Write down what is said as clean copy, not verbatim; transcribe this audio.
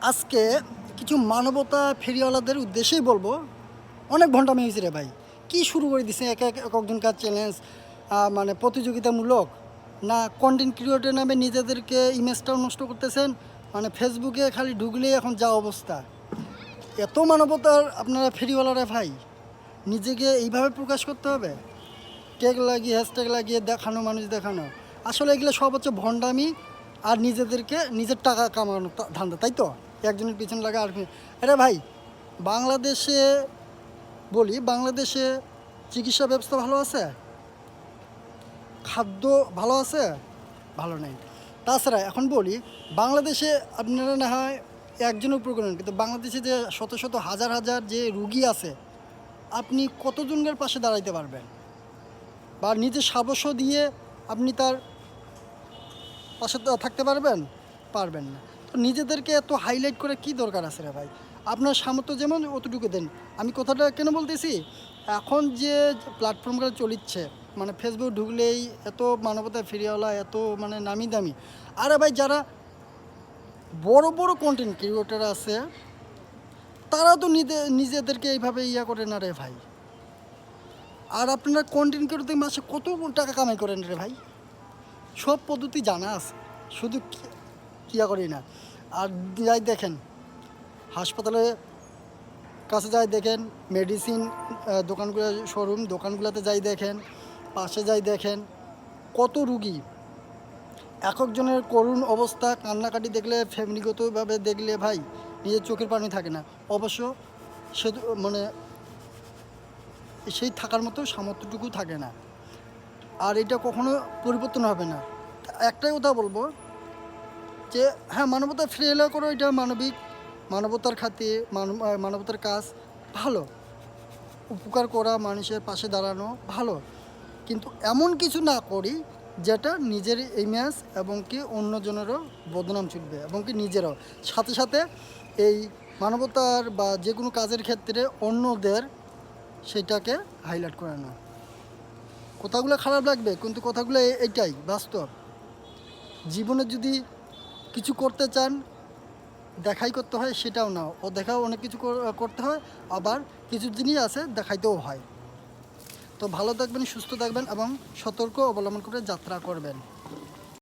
আজকে কিছু মানবতা ফেরিওয়ালাদের উদ্দেশ্যেই বলবো, অনেক ভণ্ডামি হয়েছে রে ভাই। কি শুরু করে দিছে একজনকার চ্যালেঞ্জ, মানে প্রতিযোগিতামূলক না, কন্টেন্ট ক্রিয়েটর নামে নিজেদেরকে ইমেজটাও নষ্ট করতেছেন। মানে ফেসবুকে খালি ঢুকলেই এখন যা অবস্থা, এত মানবতার আপনারা ফেরিওয়ালারা ভাই, নিজেকে এইভাবে প্রকাশ করতে হবে, ট্যাগ লাগিয়ে হ্যাশট্যাগ লাগিয়ে দেখানো, মানুষ দেখানো। আসলে এগুলো সব হচ্ছে ভণ্ডামি আর নিজেদেরকে নিজের টাকা কামানো ধান্দা, তাই তো? একজনের পিছনে লাগা আর আরে ভাই, বাংলাদেশে বলি, বাংলাদেশে চিকিৎসা ব্যবস্থা ভালো আছে, খাদ্য ভালো আছে, ভালো নেই। তাছাড়া এখন বলি, বাংলাদেশে আপনারা না হয় একজনের উপর করেন, কিন্তু বাংলাদেশে যে শত শত হাজার হাজার যে রুগী আছে, আপনি কতজনের পাশে দাঁড়াইতে পারবেন? বা নিজের সাবস্য দিয়ে আপনি তার পাশে থাকতে পারবেন? পারবেন না। তো নিজেদেরকে এত হাইলাইট করে কি দরকার আছে রে ভাই? আপনার সামর্থ্য যেমন অতটুকু দেন। আমি কথাটা কেন বলতেছি, এখন যে প্ল্যাটফর্মগুলো চলিচ্ছে, মানে ফেসবুক ঢুকলেই এত মানবতা ফিরিয়াওয়ালা, এত মানে নামি দামি। আরে ভাই, যারা বড় বড় কন্টেন্ট ক্রিয়েটর আছে, তারা তো নিজেদেরকে এইভাবে করে না রে ভাই। আর আপনারা কন্টেন্ট ক্রিয়েটর মাসে কত টাকা কামাই করেন রে ভাই? সব পদ্ধতি জানা আছে, শুধু কিয়া করি না। আর যাই দেখেন, হাসপাতালে কাছে যাই দেখেন, মেডিসিন দোকানগুলো, শোরুম দোকানগুলোতে যাই দেখেন, পাশে যাই দেখেন, কত রুগী, এক একজনের করুণ অবস্থা, কান্নাকাটি দেখলে, ফ্যামিলিগতভাবে দেখলে ভাই নিজের চোখের পানি থাকে না। অবশ্য সে মানে সেই থাকার মতো সামর্থ্যটুকু থাকে না। আর এটা কখনো পরিবর্তন হবে না। একটাই কথা বলবো যে হ্যাঁ, মানবতা ফিরে করো, এটা মানবিক, মানবতার খাতিরে মানবতার কাজ ভালো, উপকার করা, মানুষের পাশে দাঁড়ানো ভালো, কিন্তু এমন কিছু না করি যেটা নিজের ইমেজ এবং কি অন্যজনেরও বদনাম ছুটবে, এবং কি নিজেরও। সাথে সাথে এই মানবতার বা যে কোনো কাজের ক্ষেত্রে অন্যদের সেটাকে হাইলাইট করে না। কথাগুলো খারাপ লাগবে, কিন্তু কথাগুলো এইটাই বাস্তব। জীবনে যদি কিছু করতে চান, দেখাই করতে হয়, সেটাও না, ও দেখাও অনেক কিছু করতে হয়, আবার কিছু জিনিস আছে দেখাইতেও হয়। তো ভালো থাকবেন, সুস্থ থাকবেন এবং সতর্ক অবলম্বন করে যাত্রা করবেন।